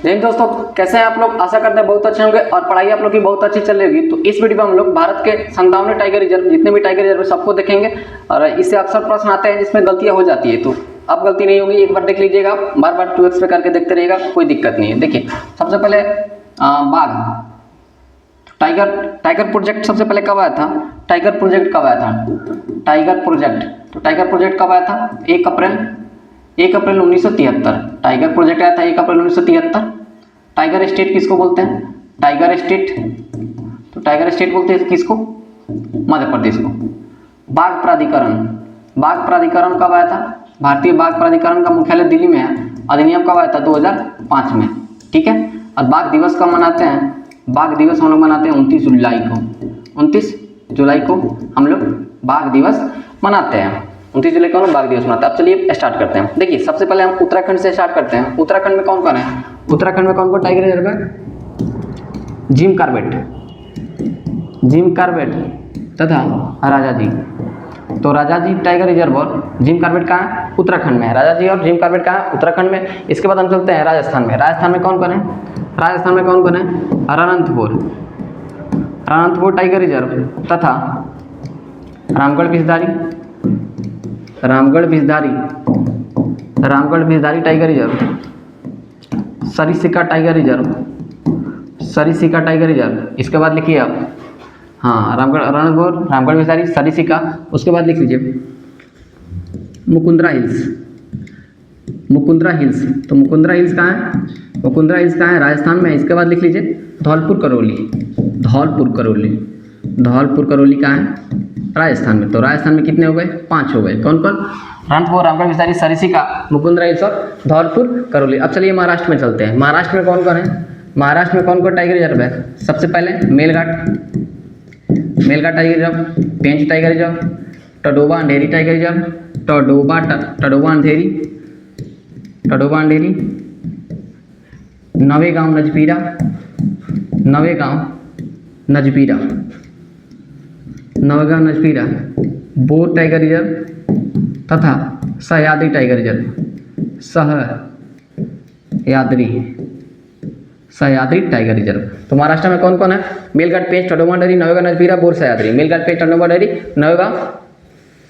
लेकिन दोस्तों कैसे हैं आप लोग, आशा करते हैं बहुत अच्छे होंगे और पढ़ाई आप लोग की बहुत अच्छी चल रही होगी। तो इस वीडियो में हम लोग भारत के 57 टाइगर रिजर्व, जितने भी टाइगर रिजर्व सबको देखेंगे और इससे अक्सर प्रश्न आते हैं जिसमें गलतियां हो जाती है। तो अब गलती नहीं होगी, एक बार देख लीजिएगा, बार बार 2x पे करके देखते रहिएगा, कोई दिक्कत नहीं है। देखिए सबसे पहले बाघ, टाइगर प्रोजेक्ट सबसे पहले कब आया था? टाइगर प्रोजेक्ट कब आया था? टाइगर प्रोजेक्ट कब आया था? 1 अप्रैल 1973 टाइगर प्रोजेक्ट आया था, 1 अप्रैल 1973। टाइगर स्टेट किसको बोलते हैं? टाइगर स्टेट, तो टाइगर स्टेट बोलते हैं किसको? मध्य प्रदेश को। बाघ प्राधिकरण कब आया था? भारतीय बाघ प्राधिकरण का मुख्यालय दिल्ली में है। अधिनियम कब आया था? 2005 में। ठीक है। और बाघ दिवस कब मनाते हैं? बाघ दिवस हम लोग मनाते हैं 29 जुलाई को। 29 जुलाई को हम लोग बाघ दिवस मनाते हैं। 29 जुलाई को हम लोग बाघ दिवस मनाते हैं। अब चलिए स्टार्ट करते हैं। देखिए सबसे पहले हम उत्तराखंड से स्टार्ट करते हैं। उत्तराखंड में कौन कौन है? उत्तराखंड में कौन कौन टाइगर रिजर्व है? जिम कॉर्बेट तथा राजा जी। तो राजा जी टाइगर रिजर्व और जिम कॉर्बेट कहाँ है? उत्तराखंड में है। राजा जी और जिम कॉर्बेट कहाँ है? उत्तराखंड में। इसके बाद हम चलते हैं राजस्थान में। राजस्थान में कौन कौन है? रणथंभौर टाइगर रिजर्व तथा Ramgarh Vishdhari tiger reserve, Sariska tiger reserve. इसके बाद लिखिए आप, हाँ, रणथंभौर, रामगढ़ बिजधारी, सरिस्का। उसके बाद लिख लीजिए मुकुंदरा हिल्स। तो मुकुंदरा हिल्स कहाँ है? राजस्थान में। इसके बाद लिख लीजिए धौलपुर करौली कहाँ है? राजस्थान में। तो राजस्थान में कितने हो गए? 5 हो गए। कौन कौन? रणथंभौर, रामगढ़ बिजधारी, सरिस्का, मुकुंदरा हिल्स और धौलपुर करौली। अब चलिए महाराष्ट्र में चलते हैं। महाराष्ट्र में कौन कौन है? महाराष्ट्र में कौन कौन टाइगर रिजर्व है? सबसे पहले मेलघाट टाइगर रिजर्व, पेंच टाइगर रिजर्व, टडोबा अंधेरी टाइगर रिजर्व, टडोबा अंधेरी, नवेगांव नजपीरा, बोर टाइगर रिजर्व तथा Sahyadri tiger reserve, Sahyadri tiger reserve. तो महाराष्ट्र में कौन कौन है? मेलघाट, पेंच, टडोबा अंधेरी, नवेगांव, नजपीरा, बोर, सह्याद्री। मेलघाट, पेंच, टडोबा अंधेरी, नवेगांव,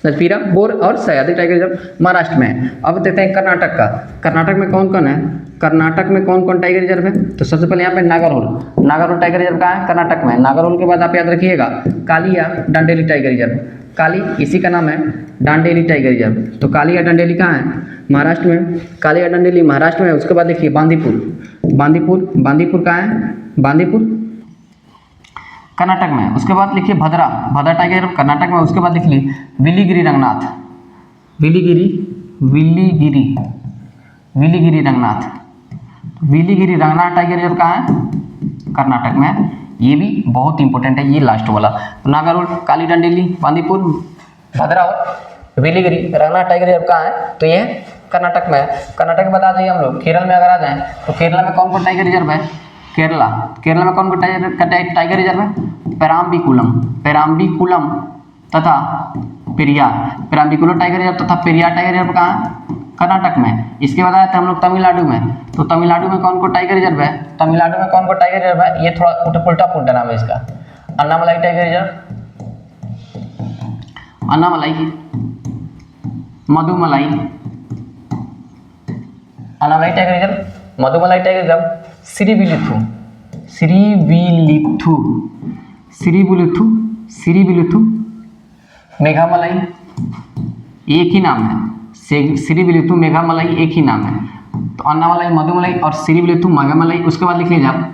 नजपीरा, बोर और सह्याद्री टाइगर रिजर्व महाराष्ट्र में है। अब देखते हैं कर्नाटक का। कर्नाटक में कौन कौन है? कर्नाटक में कौन कौन टाइगर रिजर्व है? तो सबसे पहले यहाँ पे नागरहोल टाइगर रिजर्व कहाँ है? कर्नाटक में। नागरहोल के बाद आप याद रखिएगा काली या डांडेली टाइगर रिजर्व। काली, इसी का नाम है डांडेली टाइगर रिजर्व। तो काली या डांडेली कहाँ है? महाराष्ट्र में। काली या डांडेली महाराष्ट्र में। उसके बाद देखिए बांदीपुर कहाँ है? बांदीपुर कर्नाटक में। उसके बाद लिखिए भद्रा टाइगर रिजर्व कर्नाटक में। उसके बाद लिख लीजिए विलीगिरी रंगनाथ टाइगर रिजर्व कहाँ है? कर्नाटक में। ये भी बहुत इंपॉर्टेंट है, ये लास्ट वाला। तो नागरहोल, काली, डांडेली, बांदीपुर, भद्रा और विलीगिरी रंगनाथ टाइगर रिजर्व कहाँ है? तो ये कर्नाटक में है। कर्नाटक बता जाइए हम लोग। केरल में अगर आ जाएं तो केरला में कौन कौन टाइगर रिजर्व है? केरला में कौन कौन टाइगर रिजर्व है? पेराम्बिकुलम तथा पेराम्बिकुलम टाइगर रिजर्व तथा पेरियार टाइगर रिजर्व कहाँ है? कर्नाटक में। इसके बाद आए थे हम लोग तमिलनाडु में। तो तमिलनाडु में कौन कौन टाइगर रिजर्व है? ये थोड़ा उल्टा पुल्टा नाम है इसका। Anamalai tiger reserve, Anamalai tiger reserve, Mudumalai tiger reserve, Srivilliputhur, Megamalai, एक ही नाम है। श्रीविलुथु, मेघामलाई एक ही नाम है। तो अन्नामलाई, मधुमलाई और श्रीविलुथु, मेघामलाई। उसके बाद लिख लीजिए आप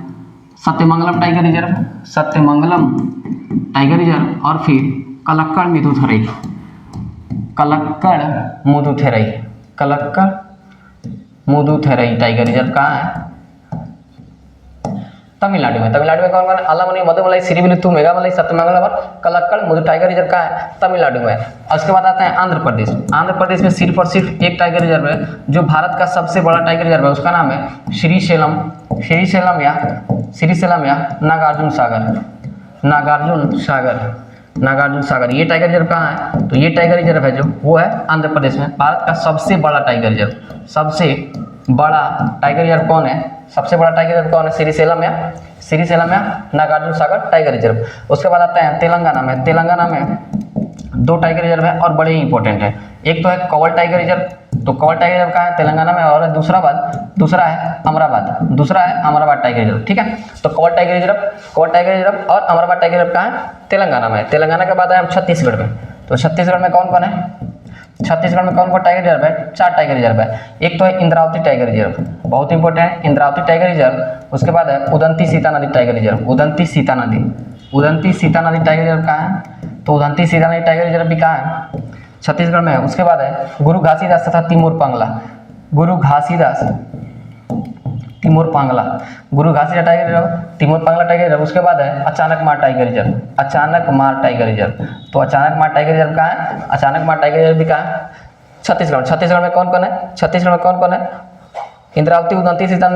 सत्यमंगलम टाइगर रिजर्व और फिर कलक्कड़ मुदुथेरई टाइगर रिजर्व कहाँ है? तमिलनाडु में। कौन कौन? अन्नामलाई, मधुमलाई, श्रीविलुथु, मेघामलाई, सत्यमंगलम और कलक्कड़ मुदु टाइगर रिजर्व कहाँ है? तमिलनाडु में। उसके बाद आता है आंध्र प्रदेश में सिर्फ और सिर्फ एक टाइगर रिजर्व है जो भारत का सबसे बड़ा टाइगर रिजर्व है। उसका नाम है श्रीशैलम या नागार्जुन सागर। ये टाइगर रिजर्व कहाँ है? तो ये टाइगर रिजर्व है जो वो है आंध्र प्रदेश में। भारत का सबसे बड़ा टाइगर रिजर्व, सबसे बड़ा टाइगर रिजर्व कौन है? सबसे बड़ा टाइगर रिजर्व कौन है? श्रीशैलम या नागार्जुन सागर टाइगर रिजर्व। उसके बाद आता है तेलंगाना में। तेलंगाना में 2 टाइगर रिजर्व है और बड़े ही इंपॉर्टेंट है। एक तो है कवर टाइगर रिजर्व, तो कवर टाइगर रिजर्व कहाँ है? तेलंगाना में। और दूसरा है अमराबाद टाइगर रिजर्व। ठीक है, तो कवर टाइगर रिजर्व और अमराबाद टाइगर रिजर्व कहाँ है? तेलंगाना में। तेलंगाना के बाद आए हम छत्तीसगढ़ में। तो छत्तीसगढ़ में कौन कौन है? छत्तीसगढ़ में कौन कौन टाइगर रिजर्व है? 4 टाइगर रिजर्व है। एक तो है इंद्रावती टाइगर रिजर्व, बहुत इंपॉर्टेंट है इंद्रावती टाइगर रिजर्व। उसके बाद है उदंती सीता नदी टाइगर रिजर्व, उदंती सीता नदी टाइगर रिजर्व कहाँ है? तो उदंती सीता नदी टाइगर रिजर्व भी कहाँ है? छत्तीसगढ़ में है। उसके बाद है गुरु घासीदास तथा तिमोर पांगला, गुरु Ghasidas Timor Pangla tiger reserve, Timor Pangla tiger reserve. उसके बाद है अचानक मार टाइगर रिजर्व, तो अचानक मार टाइगर रिजर्व कहाँ है? अचानक मार टाइगर रिजर्व भी कहाँ है? छत्तीसगढ़ में कौन कौन है? इंद्रावती, उदंती, सीता